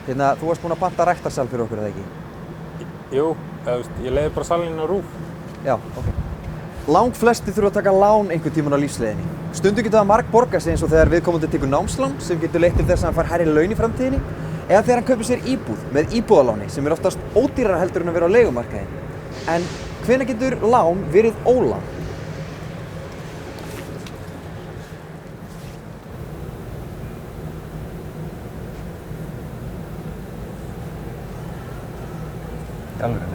Þú varst búinn að panta ræktarsal fyrir okkur, eða ekki? Jú, ég leiði bara salinn á RÚV. Já, ok. Langflestir þurfa að taka lán einhvern tímann á lífsleiðinni. Stundum getur það margborgað sig eins og þegar viðkomandi tekur námslán sem getur leitt til þess að hann fær hærri laun í framtíðinni, eða þegar hann kaupir sér íbúð með íbúðaláni sem oftast ódýrara heldur en að vera á leigumarkaði. En hvenær getur lán verið ólán? Í alvörunni.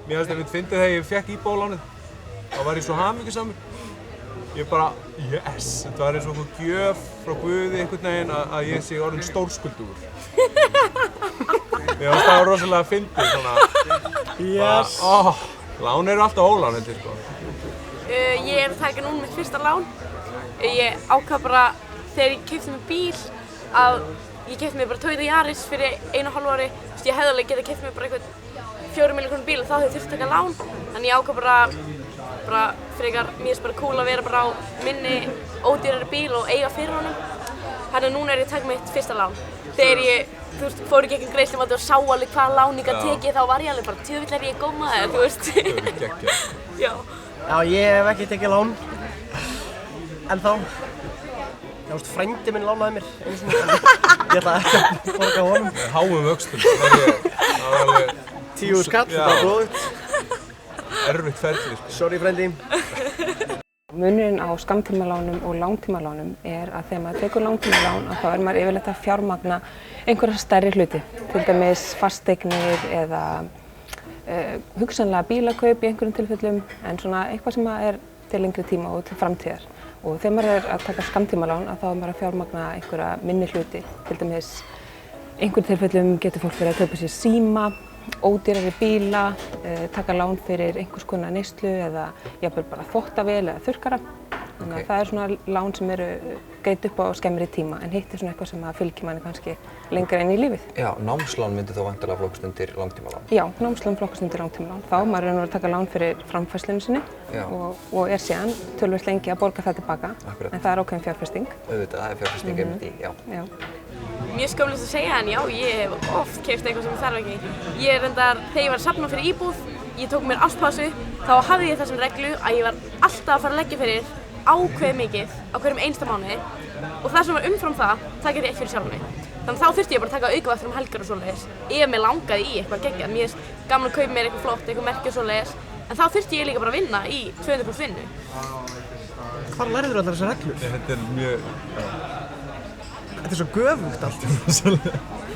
Mér fannst einmitt fyndið þegar ég fékk íbúðalánið. Þá var ég svo hamingjusamur. Ég bara, yes! Þetta var eins og einhver gjöf frá Guði einhvern veginn að ég sé orðinn stórskuldugur. Mér fannst það rosalega fyndið svona. Yes! Lán eru alltaf ólán, held ég sko. Ég að taka núna mitt fyrsta lán. Ég ákvað bara þegar ég keypti mér bíl að ég keypti mér bara Toyota Yaris fyrir 1,5 ári. Ég hefði alveg getað keypt mér bara einhvern 4 milljóna króna bíl og þá hefði ég þurft að taka lán. Þannig ég ákvað bara frekar, mér finnst bara cool að vera bara á minni ódýrari bíl og eiga fyrir honum. Þannig að núna ég að taka mitt fyrsta lán. Þegar ég, fór í gegnum greiðslumat og sá alveg hvaða lán ég gat tekið, þá var ég alveg bara tjöfull er ég góð maður, þú veist. Já. Já, ég hef ekki tekið lán. En þá. Frændi minn lánaði mér einu sinni. Ég ætla ekki að borga honum. Með háum vöxtum. Það var alveg 10 skall, það var góðugt. Erfitt ferli sko. Sorry frændi. Munurinn á skammtímalánum og langtímalánum er að þegar maður tekur langtímalán þá er maður yfirleitt að fjármagna einhverja stærri hluti, til dæmis fasteignir eða hugsanlega bílakaup í einhverjum tilfellum, en svona eitthvað sem er til lengri tíma og til framtíðar. Og þegar maður er að taka skammtímalán þá er maður að fjármagna einhverja minni hluti, til dæmis einhverjum tilfellum getur fólk verið að kaupa sér síma, ódýrari bíla, taka lán fyrir einhvers konar neyslu eða jafnvel bara þvottavél eða þurrkara. Þannig að það er svona lán sem eru greidd upp á skemmri tíma en hitt er svona eitthvað sem fylgir manni kannski lengra inn í lífið. Já, námslán myndi þá væntanlega flokkast undir langtímalán. Já, námslán flokkast undir langtímalán. Þá maður er að taka lán fyrir framfærslunni sinni og er síðan töluvert lengi að borga það tilbaka. Akkurat. En það er ákveðin fjárfesting. Auðvitað, það er fjárfesting einmitt í, já. Mjög skömmulegt að segja en já, ég hef oft keypt eitthvað sem ég þarf ekki. Ég reyndar, þegar ég var að safna fyrir íbúð, ég tók mér ástpásu, þá hafði ég þessum reglu að ég var alltaf að fara að leggja fyrir ákveðið mikið á hverjum einsta mánuði og það sem var umfram það gerði ég ekki fyrir sjálf mig. Þannig þá þurfti ég bara að taka aukavaktir helgar og svoleiðis ef mér langaði í eitthvað geggjað. Mér finnst gaman að kaupa mér eitthvað flott, eitthvað merki og svoleiðis, en þá þurfti ég líka bara að vinna í 200% vinnu. Hvar lærðirðu allar þessar reglur? Þetta er mjög... Þetta er svo göfugt allt.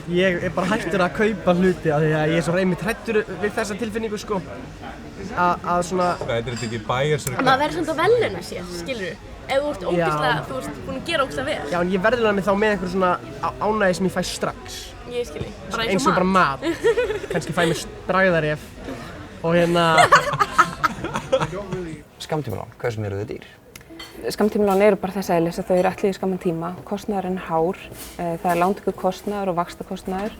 Ég er bara hættur að kaupa hluti af því að ég er svo einmitt hræddur við þessa tilfinningu sko. Að svona... Þetta er ekki bæjarsörg. Maður verður svona að veluna sér, skilurðu? Ef þú ert ógeðslega, þú ert búin að gera ógeðslega vel. Já, en ég verðluna mig þá með einhver svona ánægi sem ég fæ strax. Ég skilji, bara eins og bara mat. Kannski fæ mér bragðaref og hérna... Skammtímalán, hversu eru þau dýr? Skammtímalán eru bara þess eðlis að þau eru allir í skamman tíma. Kostnaðurinn er hár, það er lántökukostnaður og vaxtakostnaður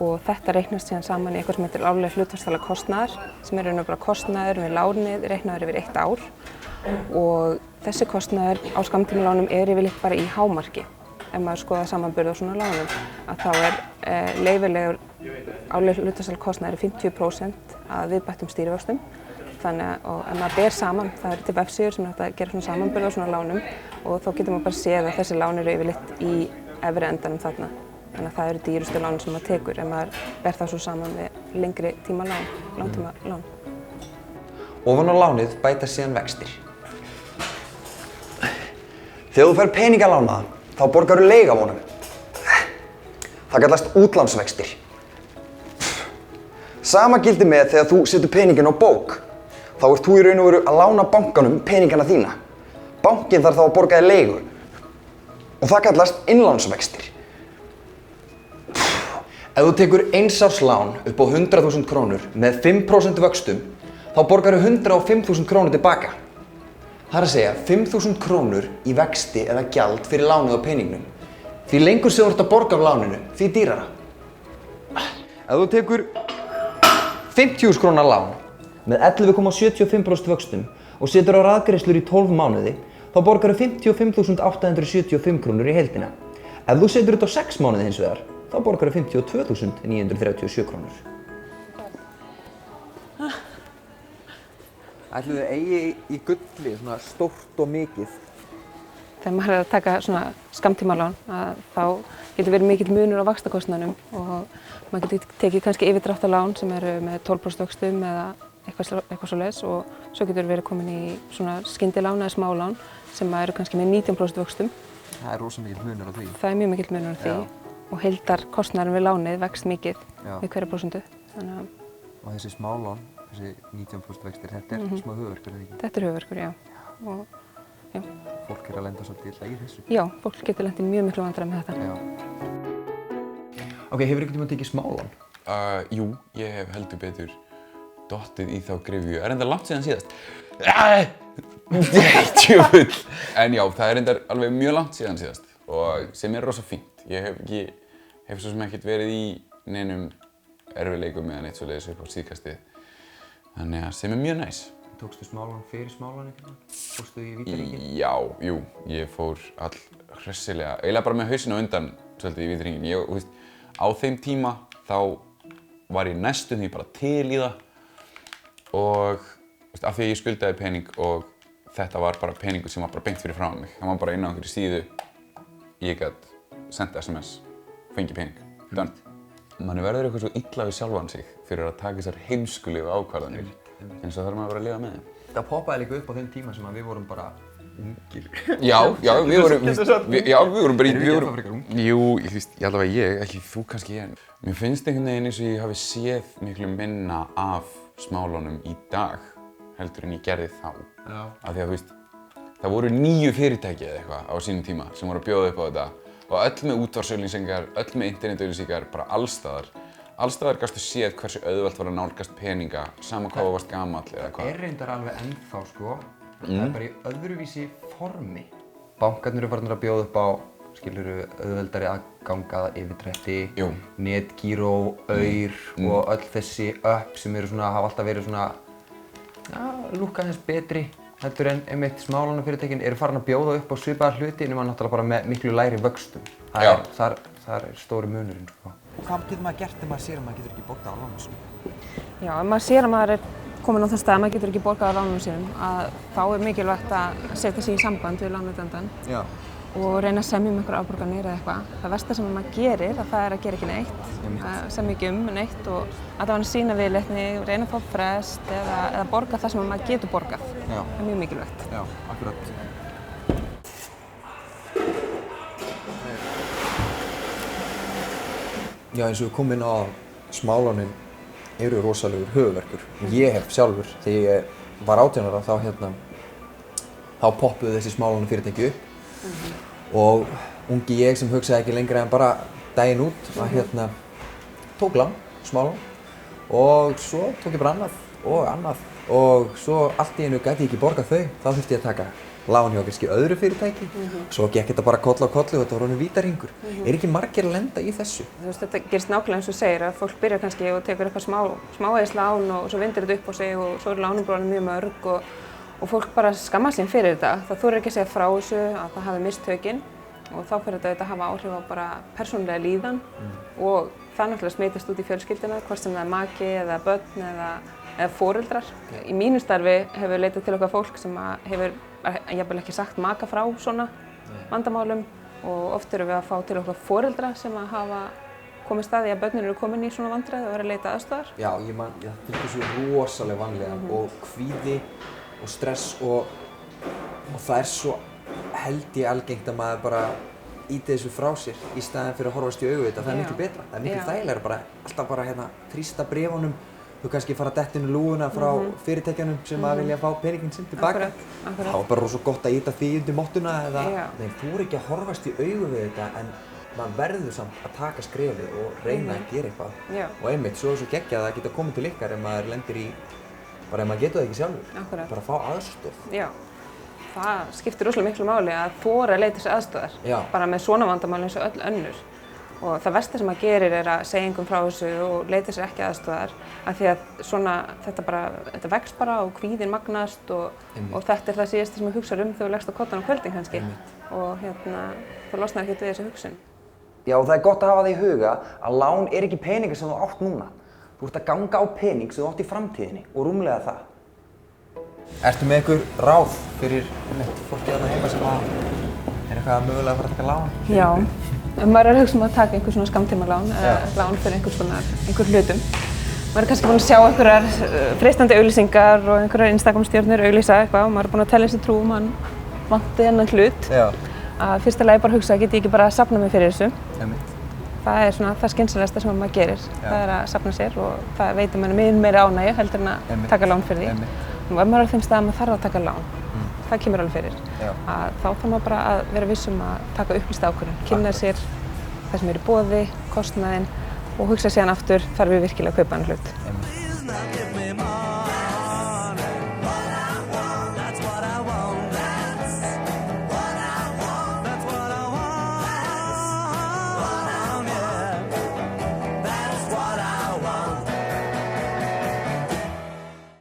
og þetta reiknast síðan saman í eitthvað sem heitir árlega hlutfallslega kostnaður sem er bara kostnaður við lánið reiknaður yfir 1 ár og þessi kostnaður á skammtímalánum er yfirleitt bara í hámarki. Ef maður skoðar samanburð á svona lánum að þá er leyfilegur árlega hlutfallslega kostnaður 50% að viðbættum stýrivöxtum. Þannig að ef maður ber saman, það eru til vefsíður sem er hægt að gera svona samanburð á svona lánum og þá getur maður bara séð að þessi lán eru yfirleitt í efri endanum þarna. Þannig að það eru dýrustu lán sem maður tekur ef maður ber það svo saman við lengri tíma lán, langtíma lán. Ofan á lánið bæta síðan vextir. Þegar þú fær peningalánaðan, þá borgarðu leigu af honum. Það kallast útlánsvextir. Sama gildir með þegar þú setur peninginn á bók. Þá ert þú í raun og veru að lána bankanum peningana þína. Bankinn þarf þá að borga þér leigu. Og það kallast innlánsvextir. Ef þú tekur 1 árs lán upp á 100.000 krónur með 5% vöxtum, þá borgarðu 105.000 krónur tilbaka. Það er að segja 5.000 krónur í vexti eða gjald fyrir lánið á peningnum. Því lengur sem þú ert að borga af láninu, því dýrara. Ef þú tekur 50.000 krónar lán með 11,75% vöxtum og setur á raðgreiðslur í 12 mánuði, þá borgar þú 55.875 krónur í heildina. Ef þú setur þetta á 6 mánuði hins vegar, þá borgar þú 52.937 krónur. Ætli þið eigi í gulli svona stórt og mikið? Þegar maður er að taka svona skammtímalán, þá getur verið mikill munur á vaxtakostnaðinum og maður getur tekið kannski yfirdráttarlán sem eru með 12% vöxtum eða eitthvað svoleiðis og svo getur verið komin í svona skyndilán eða smálán sem eru kannski með 19% vöxtum. Það er rosa mikill munur á því. Það er mjög mikill munur á því og heildarkostnaðurinn við lánið vext mikið við hverja prósentu. Og þessi smálán, þessi 19% vextir, þetta er smá höfuðverkur, eða ekki? Þetta er höfuðverkur, já. Og, já. Fólk er að lenda svolítið illa í þessu? Já, fólk getur lent í mjög miklu vandræðum með þetta. Já. Ok, hefur einhvern tímann tekið smálán? Jú, ég hef heldur betur dottið í þá gryfju. Er enda langt síðan síðast. Tjöfull! En já, það er enda alveg mjög langt síðan síðast og sem er rosa fínt. Ég hef svo sem ekkert verið í neinum erfiðleikum eða neitt svoleiðis upp á síðkastið. Þannig að sem er mjög næs. Tókstu smálán fyrir smálán eitthvað? Fórstu í Vítaringinn? Já, jú, ég fór hressilega, eiginlega bara með hausinn á undan svolítið í Vítaringinn. Þú veist, á þeim tíma þá var ég næstum því bara til í það og veist, af því að ég skuldaði pening og þetta var bara peningur sem var bara beint fyrir framan mig. Það var bara inn á einhverju síðu, ég gat senda SMS, fengi pening, done. Manni verður eitthvað svo illa við sjálfan sig fyrir að taka þessar heimskulegu ákvarðanir eins og þarf maður bara að lifa með þeim. Það poppaði líka upp á þeim tíma sem að við vorum bara ungir. Já, við vorum bara Jú, allavega ég, ekki þú kannski en. Mér finnst einhvern veginn eins og ég hafi séð miklu minna af smálánum í dag heldur en ég gerði þá. Já. Af því að þú veist, það voru 9 fyrirtæki eða eitthvað á sínum tíma sem voru að bjóða upp á þetta og öll með útvarpsauglýsingar, öll með internetauglýsingar, bara allstaðar. Allstaðar gastu séð hversu auðvelt var að nálgast peninga, sama hvað þú varst gamall eða hvað. Það er reyndar alveg ennþá sko, það er bara í öðruvísi formi. Bankarnir eru farin að bjóða upp á, skilurðu, auðveldari aðgang að yfirdrætti, netgíró, aur og öll þessi upp sem eru svona, hafa alltaf verið svona, lúkka aðeins betri. Heldur en einmitt smálánafyrirtækin eru farin að bjóða upp á svipaða hluti nema náttúrulega bara með miklu lægri vöxtum. Þar er stóri munurinn sko. Hvað getur maður gert ef maður sér að maður getur ekki borgað á lánunum sínum? Já, ef maður sér að maður er komin á þann stað að maður getur ekki borgað á lánunum sínum, þá er mikilvægt að setja sig í samband við lánveitendann og reyna að semja einhverjar afborganir eða eitthvað. Það versta sem maður gerir, það er að gera ekki neitt, semja ekki neitt og allavega sýna viðleitni, reyna að fá frest eða borga það sem maður getur borgað. Það er mjög mikilvægt. Já, akkurat. Já, eins og við komum inn á smálánin eru rosalegur höfuðverkur. Ég hef sjálfur, þegar ég var 18 ára, þá poppuðu þessi smálánafyrirtæki upp og ungi ég sem hugsaði ekki lengra en bara daginn út að tók lán, smálán og svo tók ég bara annað og svo allt í einu gæti ég ekki borgað þau, þá þurfti ég að taka lán hjá kannski öðru fyrirtæki, svo gekk þetta bara koll á kolli og þetta var orðinn vítahringur. Er ekki margir að lenda í þessu? Þú veist, þetta gerist nákvæmlega eins og þú segir að fólk byrjar kannski og tekur eitthvað smávægislán og svo vindur þetta upp á sig og svo eru lánin bara mjög mörg og fólk bara skammast sín fyrir þetta. Það þorir ekki að segja frá þessu að það hafi misst tökin og þá fyrir þetta að hafa áhrif á bara persónulega líðan og það náttúrulega smitast út í fjölskylduna, hvort sem það er maki eða börn eða foreldrar. Í mínu starfi hefur leitað til okkar fólk sem hefur jafnvel ekki sagt maka frá svona vandamálum og oft erum við að fá til okkar foreldra sem hafa komið staði að börnin eru komin í svona vandræði og eru að leita aðstoðar. Já, það fylgir svo rosalega vanlega og kvíði og stress og það er svo held ég algengt að maður bara íti þessu frá sér í staðinn fyrir að horfast í augu þetta. Það er miklu betra, það er miklu þægilegra bara alltaf bara þrýsta bréfunum. Þú kannski fara að detta inn í lúguna frá fyrirtækjanum sem að vilja fá peninginn sinn tilbaka. Það var bara rosa gott að íta því undir mottuna eða þú er ekki að horfast í augu við þetta en maður verður samt að taka skrefið og reyna að gera eitthvað. Og einmitt, svo er svo geggjað að það geta komið til ykkar ef maður lendir í, bara ef maður getur það ekki sjálfur. Bara að fá aðstoð. Já, það skiptir rosalega miklu máli að þora að leita sér aðstoðar. Bara með svona vandamál eins og öll önnur. Og það versta sem maður gerir er að segja engum frá þessu og leita sér ekki aðstoðar af því að þetta vex bara og kvíðinn magnast og þetta er það síðasta sem þú hugsar þegar þú leggst á koddann á kvöldin kannski og þú losnar ekkert við þessu hugsun. Já, og það er gott að hafa það í huga að lán er ekki peningar sem þú átt núna. Þú ert að ganga á pening sem þú átt í framtíðinni og rúmlega það. Ertu með einhver ráð fyrir fólki þarna heima sem er eitthvað mögulega að fara að taka lán? Já. Maður er að hugsa að taka einhver svona skammtímalán eða lán fyrir einhver hlutum. Maður er kannski búinn að sjá einhverjar freistandi auglýsingar og einhverjar Instagram-stjörnur auglýsa eitthvað og maður er búinn að telja sér trú mann vanti þennan hlut. Já. Að fyrsta lagi bara hugsa, get ég ekki bara að safna mig fyrir þessu. Einmitt. Það er svona það skynsamlegasta sem maður gerir. Það er að safna sér og það veitir manni mun meira ánægju heldur en að taka lán fyrir því. Og ef maður er á þeim stað að maður þarf að taka lán, það kemur alveg fyrir. Þá þarf maður bara að vera viss að taka upplýsta ákvörðun, kynna sér það sem er í boði, kostnaðinn og hugsa síðan aftur, þarf við virkilega að kaupa hann hlut.